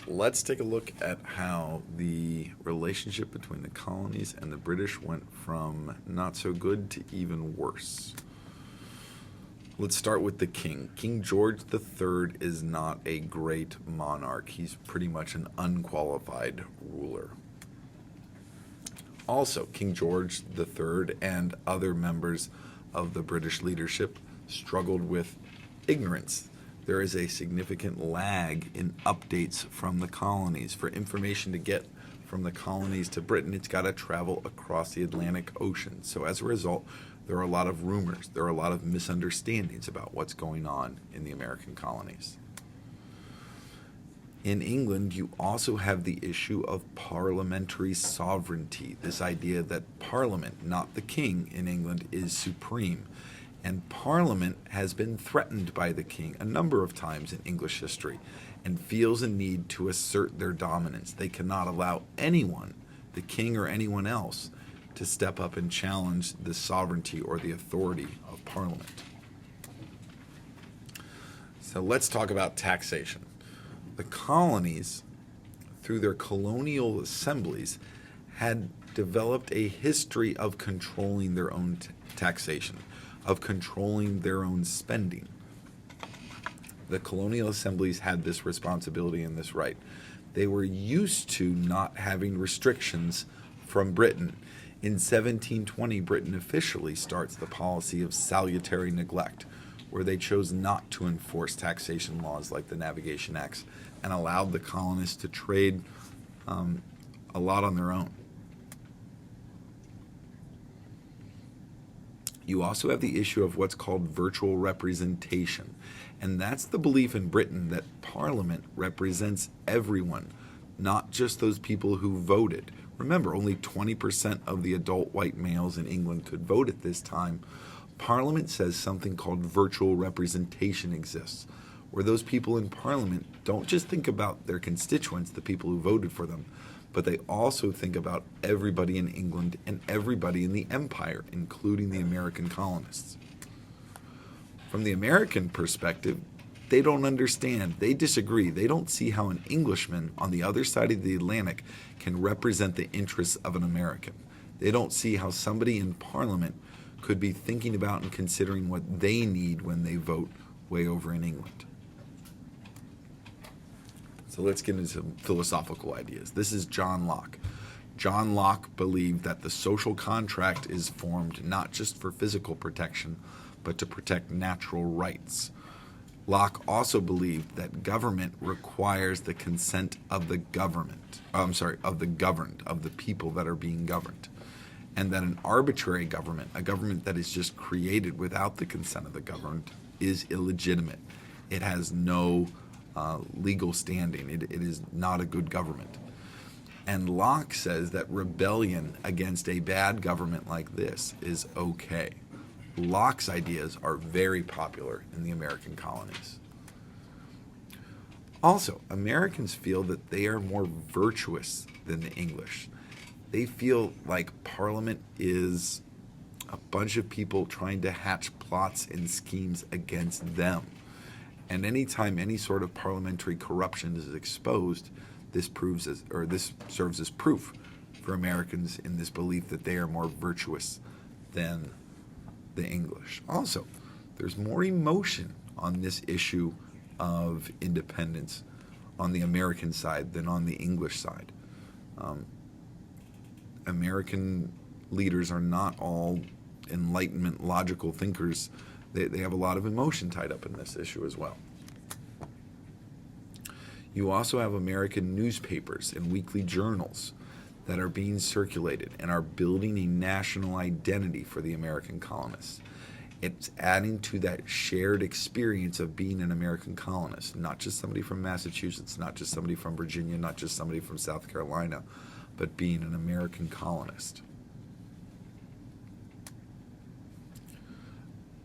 let's take a look at how the relationship between the colonies and the British went from not so good to even worse. Let's start with the king. King George III is not a great monarch. He's pretty much an unqualified ruler. Also, King George III and other members of the British leadership struggled with ignorance. There is a significant lag in updates from the colonies. For information to get from the colonies to Britain, it's got to travel across the Atlantic Ocean. So as a result, there are a lot of rumors. There are a lot of misunderstandings about what's going on in the American colonies. In England, you also have the issue of parliamentary sovereignty, this idea that Parliament, not the king in England, is supreme. And Parliament has been threatened by the king a number of times in English history and feels a need to assert their dominance. They cannot allow anyone, the king or anyone else, to step up and challenge the sovereignty or the authority of Parliament. So let's talk about taxation. The colonies, through their colonial assemblies, had developed a history of controlling their own taxation, of controlling their own spending. The colonial assemblies had this responsibility and this right. They were used to not having restrictions from Britain. In 1720, Britain officially starts the policy of salutary neglect, where they chose not to enforce taxation laws like the Navigation Acts and allowed the colonists to trade a lot on their own. You also have the issue of what's called virtual representation, and that's the belief in Britain that Parliament represents everyone, not just those people who voted. Remember, only 20% of the adult white males in England could vote at this time. Parliament says something called virtual representation exists, where those people in Parliament don't just think about their constituents, the people who voted for them, but they also think about everybody in England and everybody in the empire, including the American colonists. From the American perspective, they don't understand. They disagree. They don't see how an Englishman on the other side of the Atlantic can represent the interests of an American. They don't see how somebody in Parliament could be thinking about and considering what they need when they vote way over in England. So let's get into some philosophical ideas. This is John Locke. John Locke believed that the social contract is formed not just for physical protection, but to protect natural rights. Locke also believed that government requires the consent of the government, of the governed, of the people that are being governed, and that an arbitrary government, a government that is just created without the consent of the governed, is illegitimate. It has no legal standing. It is not a good government. And Locke says that rebellion against a bad government like this is okay. Locke's ideas are very popular in the American colonies. Also, Americans feel that they are more virtuous than the English. They feel like Parliament is a bunch of people trying to hatch plots and schemes against them. And anytime any sort of parliamentary corruption is exposed, this serves as proof for Americans in this belief that they are more virtuous than the English. Also, there's more emotion on this issue of independence on the American side than on the English side. American leaders are not all Enlightenment, logical thinkers. They have a lot of emotion tied up in this issue as well. You also have American newspapers and weekly journals that are being circulated and are building a national identity for the American colonists. It's adding to that shared experience of being an American colonist, not just somebody from Massachusetts, not just somebody from Virginia, not just somebody from South Carolina, but being an American colonist.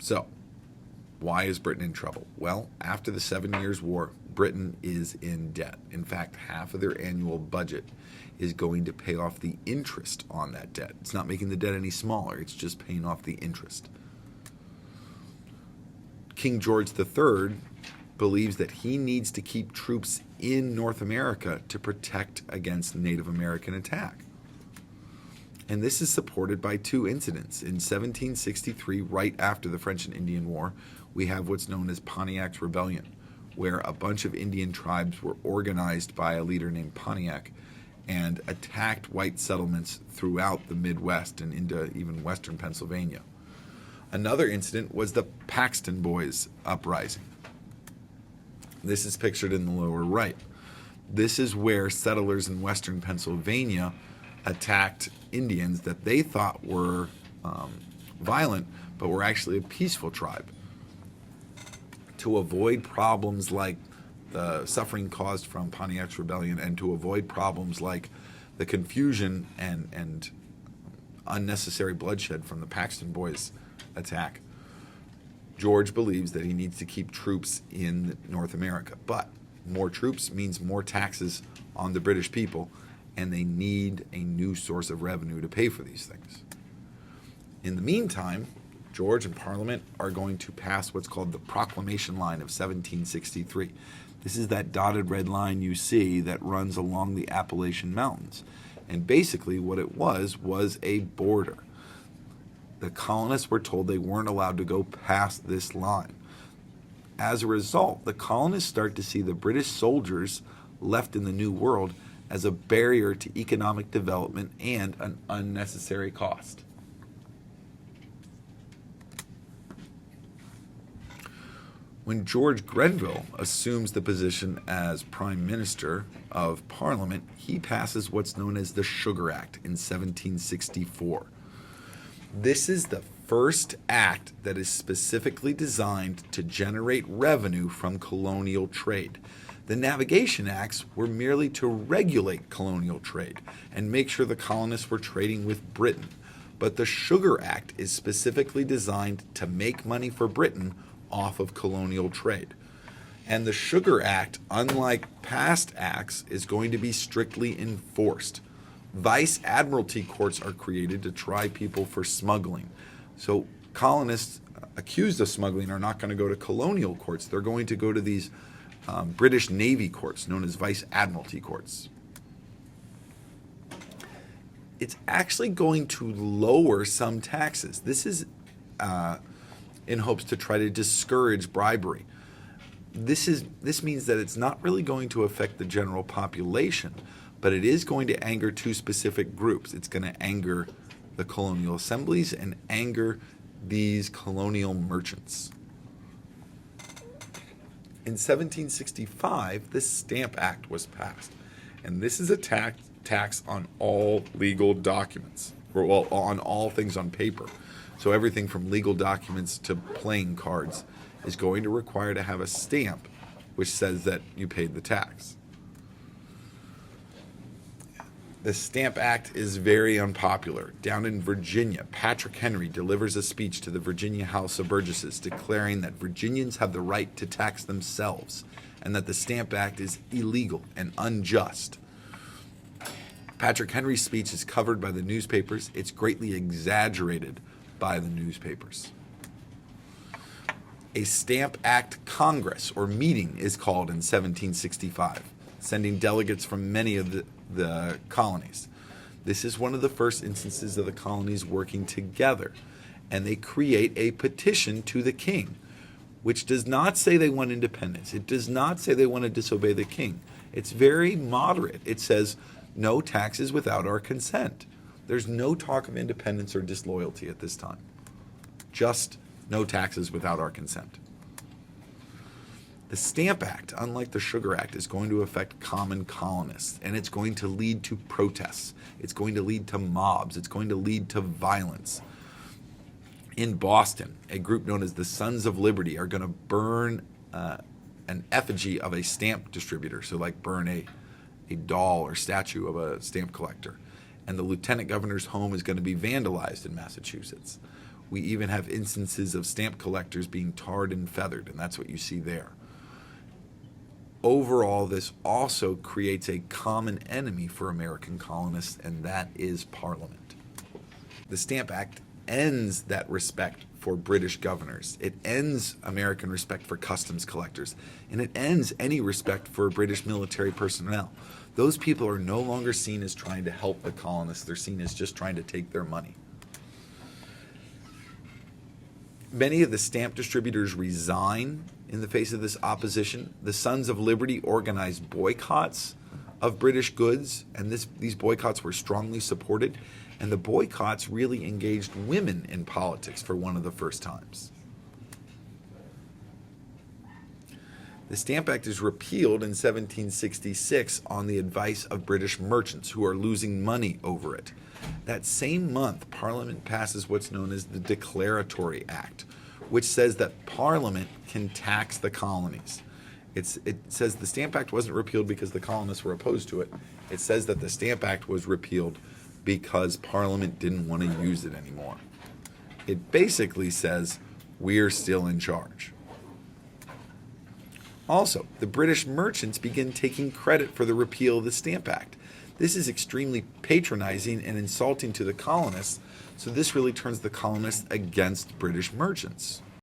So, why is Britain in trouble? Well, after the 7 Years' War, Britain is in debt. In fact, half of their annual budget is going to pay off the interest on that debt. It's not making the debt any smaller, it's just paying off the interest. King George III believes that he needs to keep troops in North America to protect against Native American attack. And this is supported by two incidents. In 1763, right after the French and Indian War, we have what's known as Pontiac's Rebellion, where a bunch of Indian tribes were organized by a leader named Pontiac and attacked white settlements throughout the Midwest and into even western Pennsylvania. Another incident was the Paxton Boys uprising. This is pictured in the lower right. This is where settlers in western Pennsylvania attacked Indians that they thought were violent, but were actually a peaceful tribe. To avoid problems like the suffering caused from Pontiac's Rebellion, and to avoid problems like the confusion and unnecessary bloodshed from the Paxton Boys attack, George believes that he needs to keep troops in North America. But more troops means more taxes on the British people, and they need a new source of revenue to pay for these things. In the meantime, George and Parliament are going to pass what's called the Proclamation Line of 1763. This is that dotted red line you see that runs along the Appalachian Mountains. And basically what it was a border. The colonists were told they weren't allowed to go past this line. As a result, the colonists start to see the British soldiers left in the New World as a barrier to economic development and an unnecessary cost. When George Grenville assumes the position as Prime Minister of Parliament, he passes what's known as the Sugar Act in 1764. This is the first act that is specifically designed to generate revenue from colonial trade. The Navigation Acts were merely to regulate colonial trade and make sure the colonists were trading with Britain. But the Sugar Act is specifically designed to make money for Britain off of colonial trade. And the Sugar Act, unlike past acts, is going to be strictly enforced. Vice Admiralty courts are created to try people for smuggling. So colonists accused of smuggling are not going to go to colonial courts. They're going to go to these British Navy courts known as Vice Admiralty courts. It's actually going to lower some taxes. This is in hopes to try to discourage bribery. This means that it's not really going to affect the general population, but it is going to anger two specific groups. It's going to anger the colonial assemblies and anger these colonial merchants. In 1765, the Stamp Act was passed, and this is a tax on all legal documents, or well, on all things on paper. So everything from legal documents to playing cards is going to require to have a stamp which says that you paid the tax. The Stamp Act is very unpopular. Down in Virginia, Patrick Henry delivers a speech to the Virginia House of Burgesses declaring that Virginians have the right to tax themselves and that the Stamp Act is illegal and unjust. Patrick Henry's speech is covered by the newspapers. It's greatly exaggerated by the newspapers. A Stamp Act Congress or meeting is called in 1765, sending delegates from many of the colonies. This is one of the first instances of the colonies working together, and they create a petition to the king, which does not say they want independence. It does not say they want to disobey the king. It's very moderate. It says no taxes without our consent. There's no talk of independence or disloyalty at this time. Just no taxes without our consent. The Stamp Act, unlike the Sugar Act, is going to affect common colonists, and it's going to lead to protests. It's going to lead to mobs. It's going to lead to violence. In Boston, a group known as the Sons of Liberty are going to burn an effigy of a stamp distributor, so like burn a doll or statue of a stamp collector. And the lieutenant governor's home is going to be vandalized in Massachusetts. We even have instances of stamp collectors being tarred and feathered, and that's what you see there. Overall, this also creates a common enemy for American colonists, and that is Parliament. The Stamp Act ends that respect for British governors. It ends American respect for customs collectors. And it ends any respect for British military personnel. Those people are no longer seen as trying to help the colonists. They're seen as just trying to take their money. Many of the stamp distributors resign in the face of this opposition. The Sons of Liberty organized boycotts of British goods, and these boycotts were strongly supported. And the boycotts really engaged women in politics for one of the first times. The Stamp Act is repealed in 1766 on the advice of British merchants who are losing money over it. That same month, Parliament passes what's known as the Declaratory Act, which says that Parliament can tax the colonies. It says the Stamp Act wasn't repealed because the colonists were opposed to it. It says that the Stamp Act was repealed because Parliament didn't want to use it anymore. It basically says we're still in charge. Also, the British merchants begin taking credit for the repeal of the Stamp Act. This is extremely patronizing and insulting to the colonists, so this really turns the colonists against British merchants.